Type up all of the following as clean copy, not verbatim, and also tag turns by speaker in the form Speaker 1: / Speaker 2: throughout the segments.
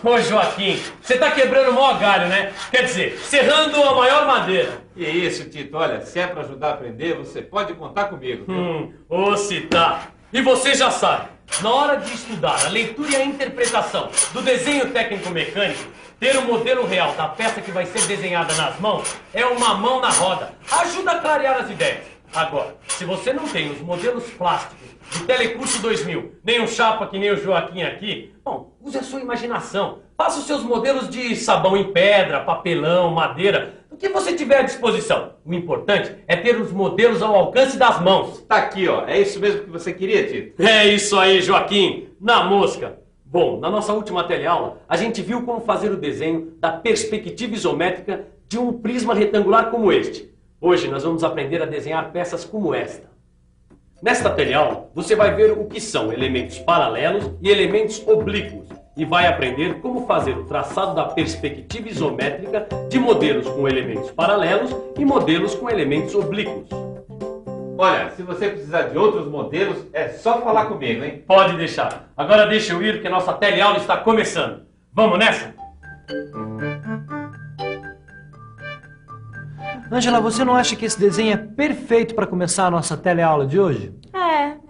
Speaker 1: Ô Joaquim, você tá quebrando o maior galho, né? Quer dizer, serrando a maior madeira.
Speaker 2: Que isso, Tito, olha, se é pra ajudar a aprender, você pode contar comigo.
Speaker 1: Ô se tá. E você já sabe, na hora de estudar a leitura e a interpretação do desenho técnico-mecânico, ter o modelo real da peça que vai ser desenhada nas mãos é uma mão na roda. Ajuda a clarear as ideias. Agora, se você não tem os modelos plásticos do Telecurso 2000, nem um chapa que nem o Joaquim aqui, bom, use a sua imaginação. Faça os seus modelos de sabão em pedra, papelão, madeira, o que você tiver à disposição. O importante é ter os modelos ao alcance das mãos.
Speaker 2: Tá aqui, ó. É isso mesmo que você queria, Tito?
Speaker 1: É isso aí, Joaquim. Na mosca. Bom, na nossa última teleaula, a gente viu como fazer o desenho da perspectiva isométrica de um prisma retangular como este. Hoje nós vamos aprender a desenhar peças como esta. Nesta teleaula, você vai ver o que são elementos paralelos e elementos oblíquos e vai aprender como fazer o traçado da perspectiva isométrica de modelos com elementos paralelos e modelos com elementos oblíquos.
Speaker 2: Olha, se você precisar de outros modelos, é só falar comigo, hein?
Speaker 1: Pode deixar. Agora deixa eu ir, que a nossa teleaula está começando. Vamos nessa?
Speaker 3: Ângela, você não acha que esse desenho é perfeito para começar a nossa teleaula de hoje?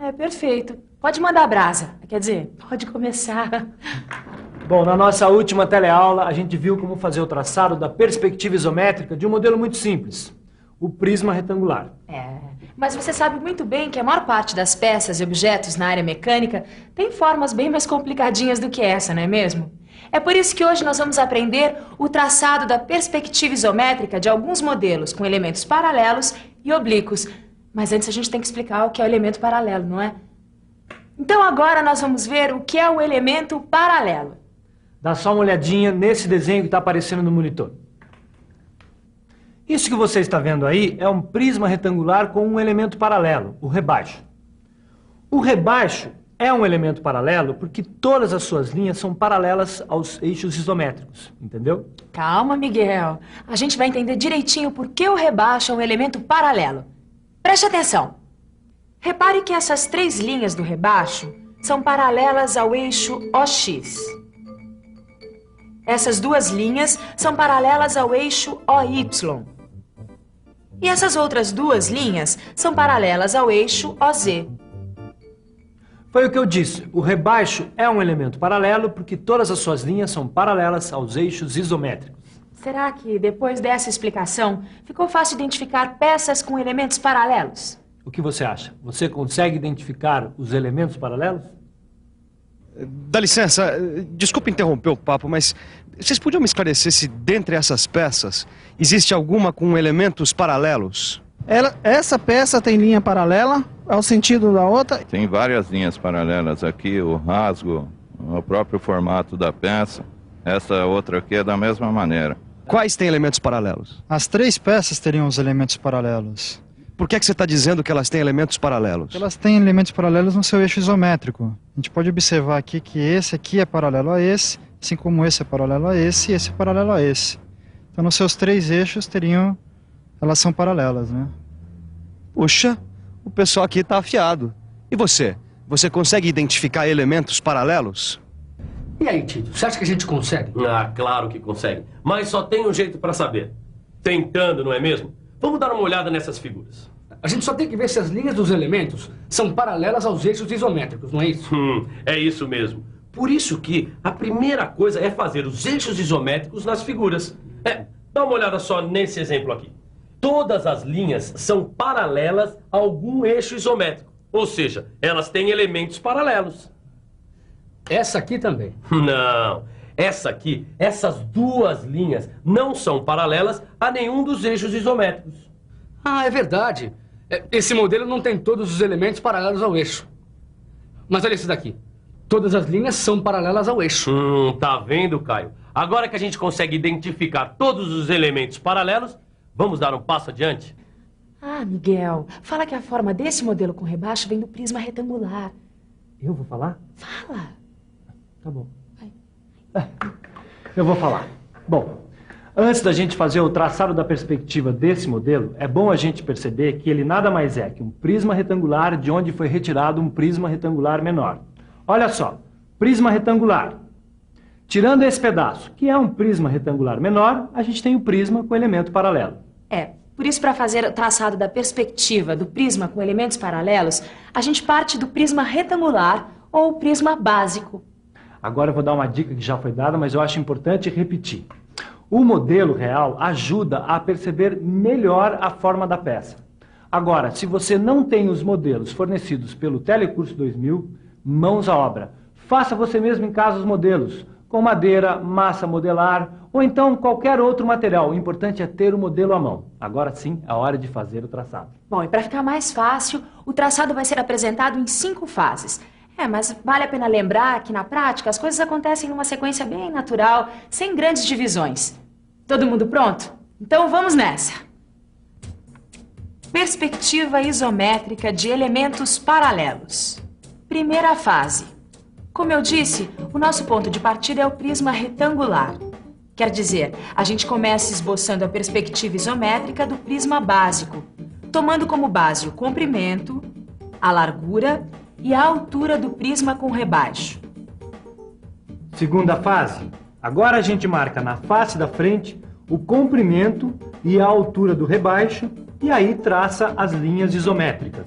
Speaker 4: É perfeito. Pode mandar brasa. Quer dizer, pode começar.
Speaker 3: Bom, na nossa última teleaula, a gente viu como fazer o traçado da perspectiva isométrica de um modelo muito simples, o prisma retangular.
Speaker 4: Mas você sabe muito bem que a maior parte das peças e objetos na área mecânica tem formas bem mais complicadinhas do que essa, não é mesmo? É por isso que hoje nós vamos aprender o traçado da perspectiva isométrica de alguns modelos com elementos paralelos e oblíquos. Mas antes a gente tem que explicar o que é o elemento paralelo, não é? Então agora nós vamos ver o que é o elemento paralelo.
Speaker 3: Dá só uma olhadinha nesse desenho que está aparecendo no monitor. Isso que você está vendo aí é um prisma retangular com um elemento paralelo, o rebaixo. O rebaixo é um elemento paralelo porque todas as suas linhas são paralelas aos eixos isométricos, entendeu?
Speaker 4: Calma, Miguel. A gente vai entender direitinho por que o rebaixo é um elemento paralelo. Preste atenção. Repare que essas três linhas do rebaixo são paralelas ao eixo OX. Essas duas linhas são paralelas ao eixo OY. E essas outras duas linhas são paralelas ao eixo OZ.
Speaker 3: Foi o que eu disse. O rebaixo é um elemento paralelo porque todas as suas linhas são paralelas aos eixos isométricos.
Speaker 4: Será que, depois dessa explicação, ficou fácil identificar peças com elementos paralelos?
Speaker 3: O que você acha? Você consegue identificar os elementos paralelos?
Speaker 5: Dá licença, desculpa interromper o papo, mas vocês podiam me esclarecer se dentre essas peças existe alguma com elementos paralelos?
Speaker 6: Essa peça tem linha paralela ao sentido da outra?
Speaker 7: Tem várias linhas paralelas aqui, o rasgo, o próprio formato da peça. Essa outra aqui é da mesma maneira.
Speaker 5: Quais têm elementos paralelos?
Speaker 6: As três peças teriam os elementos paralelos.
Speaker 5: Por que você está dizendo que elas têm elementos paralelos?
Speaker 6: Elas têm elementos paralelos no seu eixo isométrico. A gente pode observar aqui que esse aqui é paralelo a esse, assim como esse é paralelo a esse e esse é paralelo a esse. Então, nos seus três eixos elas são paralelas, né?
Speaker 5: Puxa, o pessoal aqui está afiado. E você? Você consegue identificar elementos paralelos?
Speaker 8: E aí, Tito, você acha que a gente consegue?
Speaker 1: Ah, claro que consegue. Mas só tem um jeito para saber. Tentando, não é mesmo? Vamos dar uma olhada nessas figuras.
Speaker 8: A gente só tem que ver se as linhas dos elementos são paralelas aos eixos isométricos, não é isso?
Speaker 1: É isso mesmo. Por isso que a primeira coisa é fazer os eixos isométricos nas figuras. Dá uma olhada só nesse exemplo aqui. Todas as linhas são paralelas a algum eixo isométrico. Ou seja, elas têm elementos paralelos.
Speaker 8: Essa aqui também.
Speaker 1: Não. Essas duas linhas não são paralelas a nenhum dos eixos isométricos.
Speaker 8: Ah, é verdade. Esse modelo não tem todos os elementos paralelos ao eixo. Mas olha esse daqui. Todas as linhas são paralelas ao eixo.
Speaker 1: Tá vendo, Caio? Agora que a gente consegue identificar todos os elementos paralelos, vamos dar um passo adiante?
Speaker 4: Ah, Miguel, fala que a forma desse modelo com rebaixo vem do prisma retangular.
Speaker 3: Eu vou falar?
Speaker 4: Fala.
Speaker 3: Tá bom. Eu vou falar. Bom, antes da gente fazer o traçado da perspectiva desse modelo, é bom a gente perceber que ele nada mais é que um prisma retangular de onde foi retirado um prisma retangular menor. Olha só, prisma retangular. Tirando esse pedaço, que é um prisma retangular menor, a gente tem o prisma com elemento paralelo.
Speaker 4: Por isso, para fazer o traçado da perspectiva do prisma com elementos paralelos, a gente parte do prisma retangular ou prisma básico.
Speaker 3: Agora eu vou dar uma dica que já foi dada, mas eu acho importante repetir. O modelo real ajuda a perceber melhor a forma da peça. Agora, se você não tem os modelos fornecidos pelo Telecurso 2000, mãos à obra. Faça você mesmo em casa os modelos, com madeira, massa modelar, ou então qualquer outro material. O importante é ter o modelo à mão. Agora sim, é a hora de fazer o traçado.
Speaker 4: Bom, e para ficar mais fácil, o traçado vai ser apresentado em 5 fases. Mas vale a pena lembrar que na prática as coisas acontecem numa sequência bem natural, sem grandes divisões. Todo mundo pronto? Então vamos nessa! Perspectiva isométrica de elementos paralelos. Primeira fase. Como eu disse, o nosso ponto de partida é o prisma retangular. Quer dizer, a gente começa esboçando a perspectiva isométrica do prisma básico, tomando como base o comprimento, a largura e a altura do prisma com rebaixo.
Speaker 3: Segunda fase. Agora a gente marca na face da frente o comprimento e a altura do rebaixo e aí traça as linhas isométricas.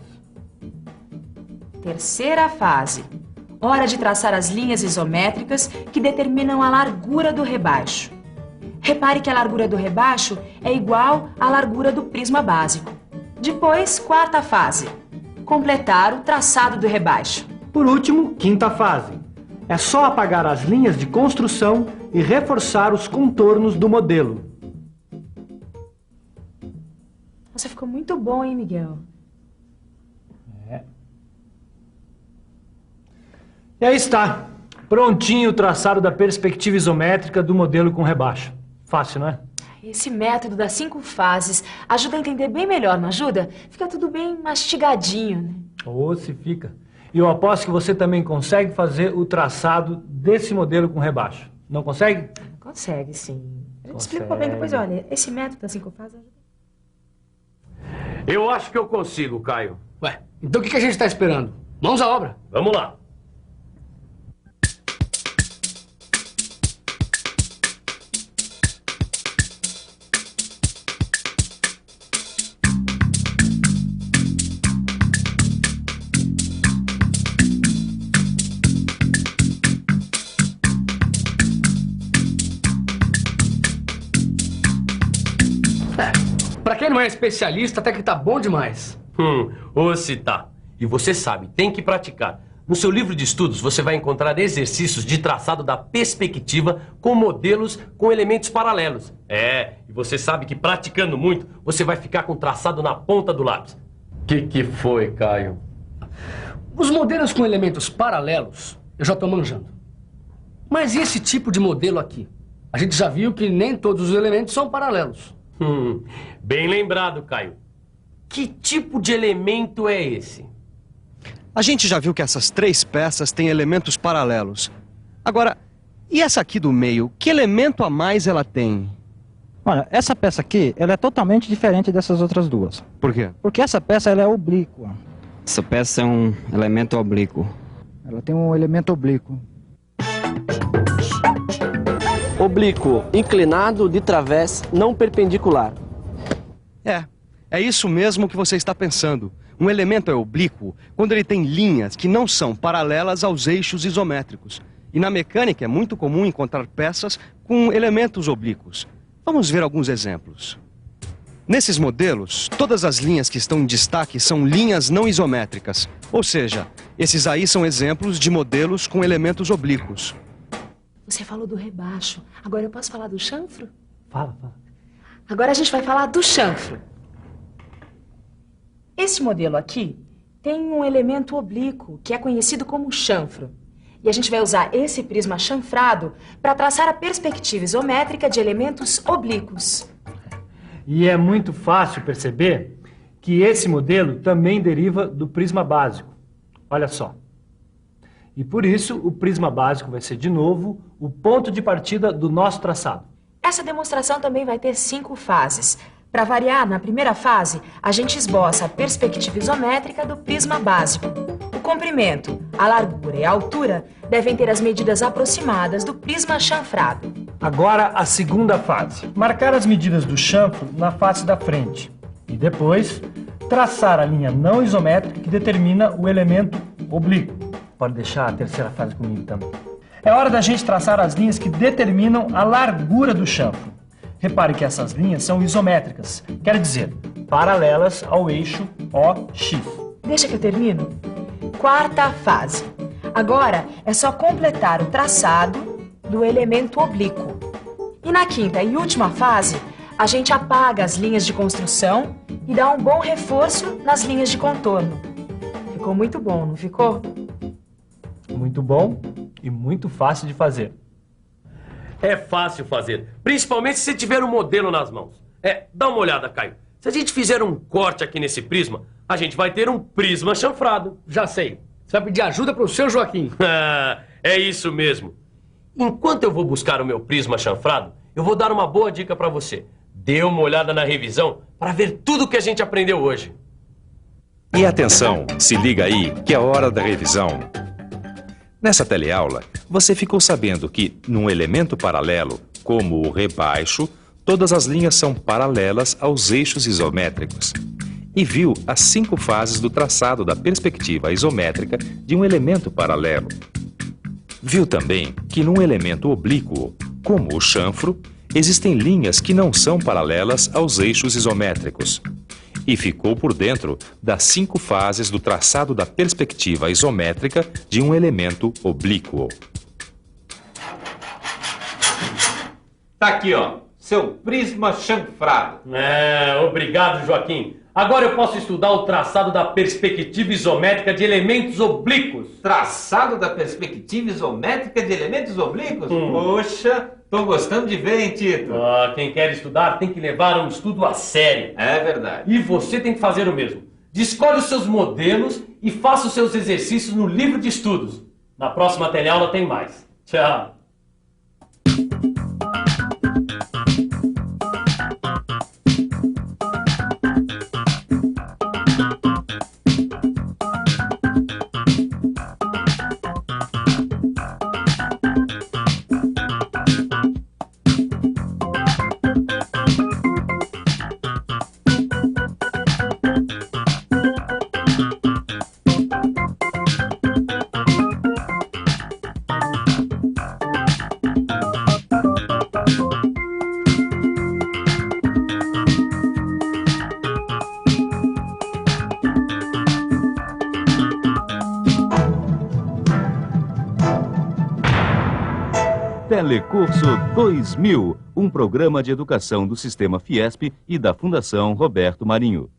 Speaker 4: Terceira fase. Hora de traçar as linhas isométricas que determinam a largura do rebaixo. Repare que a largura do rebaixo é igual à largura do prisma básico. Depois, quarta fase. Completar o traçado do rebaixo.
Speaker 3: Por último, quinta fase. É só apagar as linhas de construção e reforçar os contornos do modelo.
Speaker 4: Nossa, ficou muito bom, hein, Miguel?
Speaker 3: E aí está. Prontinho o traçado da perspectiva isométrica do modelo com rebaixo. Fácil, não é?
Speaker 4: Esse método das 5 fases ajuda a entender bem melhor, não ajuda? Fica tudo bem mastigadinho, né?
Speaker 3: Ou se fica. E eu aposto que você também consegue fazer o traçado desse modelo com rebaixo. Não consegue?
Speaker 4: Consegue, sim. A gente explica um pouquinho depois, olha, esse método das 5 fases ajuda.
Speaker 1: Eu acho que eu consigo, Caio.
Speaker 8: Ué, então o que a gente está esperando? Mãos à obra.
Speaker 1: Vamos lá.
Speaker 8: Pra quem não é especialista, até que tá bom demais.
Speaker 1: Ô, se tá. E você sabe, tem que praticar. No seu livro de estudos, você vai encontrar exercícios de traçado da perspectiva com modelos com elementos paralelos. E você sabe que praticando muito, você vai ficar com o traçado na ponta do lápis. Que foi, Caio?
Speaker 8: Os modelos com elementos paralelos, eu já tô manjando. Mas e esse tipo de modelo aqui? A gente já viu que nem todos os elementos são paralelos.
Speaker 1: Bem lembrado, Caio. Que tipo de elemento é esse?
Speaker 5: A gente já viu que essas 3 peças têm elementos paralelos. Agora, e essa aqui do meio, que elemento a mais ela tem?
Speaker 9: Olha, essa peça aqui, ela é totalmente diferente dessas outras duas.
Speaker 5: Por quê?
Speaker 9: Porque essa peça, ela é oblíqua.
Speaker 10: Essa peça é um elemento oblíquo.
Speaker 9: Ela tem um elemento oblíquo.
Speaker 11: Oblíquo, inclinado, de través, não perpendicular.
Speaker 5: É isso mesmo que você está pensando. Um elemento é oblíquo quando ele tem linhas que não são paralelas aos eixos isométricos. E na mecânica é muito comum encontrar peças com elementos oblíquos. Vamos ver alguns exemplos. Nesses modelos, todas as linhas que estão em destaque são linhas não isométricas. Ou seja, esses aí são exemplos de modelos com elementos oblíquos.
Speaker 4: Você falou do rebaixo. Agora eu posso falar do chanfro?
Speaker 3: Fala.
Speaker 4: Agora a gente vai falar do chanfro. Esse modelo aqui tem um elemento oblíquo, que é conhecido como chanfro. E a gente vai usar esse prisma chanfrado para traçar a perspectiva isométrica de elementos oblíquos.
Speaker 3: E é muito fácil perceber que esse modelo também deriva do prisma básico. Olha só. E por isso, o prisma básico vai ser, de novo, o ponto de partida do nosso traçado.
Speaker 4: Essa demonstração também vai ter 5 fases. Para variar, na primeira fase, a gente esboça a perspectiva isométrica do prisma básico. O comprimento, a largura e a altura devem ter as medidas aproximadas do prisma chanfrado.
Speaker 3: Agora a segunda fase. Marcar as medidas do chanfro na face da frente. E depois, traçar a linha não isométrica que determina o elemento oblíquo. Pode deixar a terceira fase comigo também. É hora da gente traçar as linhas que determinam a largura do chanfro. Repare que essas linhas são isométricas, quer dizer, paralelas ao eixo OX.
Speaker 4: Deixa que eu termino. Quarta fase. Agora é só completar o traçado do elemento oblíquo. E na quinta e última fase, a gente apaga as linhas de construção e dá um bom reforço nas linhas de contorno. Ficou muito bom, não ficou?
Speaker 3: Muito bom e muito fácil de fazer.
Speaker 1: É fácil fazer, principalmente se tiver um modelo nas mãos. Dá uma olhada, Caio. Se a gente fizer um corte aqui nesse prisma, a gente vai ter um prisma chanfrado.
Speaker 8: Já sei. Você vai pedir ajuda para o seu Joaquim.
Speaker 1: É isso mesmo. Enquanto eu vou buscar o meu prisma chanfrado, eu vou dar uma boa dica para você. Dê uma olhada na revisão para ver tudo que a gente aprendeu hoje.
Speaker 12: E atenção, se liga aí que é hora da revisão. Nessa teleaula, você ficou sabendo que, num elemento paralelo, como o rebaixo, todas as linhas são paralelas aos eixos isométricos. E viu as 5 fases do traçado da perspectiva isométrica de um elemento paralelo. Viu também que num elemento oblíquo, como o chanfro, existem linhas que não são paralelas aos eixos isométricos. E ficou por dentro das 5 fases do traçado da perspectiva isométrica de um elemento oblíquo.
Speaker 2: Tá aqui, ó, seu prisma chanfrado.
Speaker 1: Obrigado, Joaquim. Agora eu posso estudar o traçado da perspectiva isométrica de elementos oblíquos.
Speaker 2: Traçado da perspectiva isométrica de elementos oblíquos? Poxa, tô gostando de ver, hein, Tito?
Speaker 1: Quem quer estudar tem que levar um estudo a sério.
Speaker 2: É verdade.
Speaker 1: E você tem que fazer o mesmo. Escolhe os seus modelos e faça os seus exercícios no livro de estudos. Na próxima teleaula tem mais. Tchau.
Speaker 13: Telecurso 2000, um programa de educação do Sistema Fiesp e da Fundação Roberto Marinho.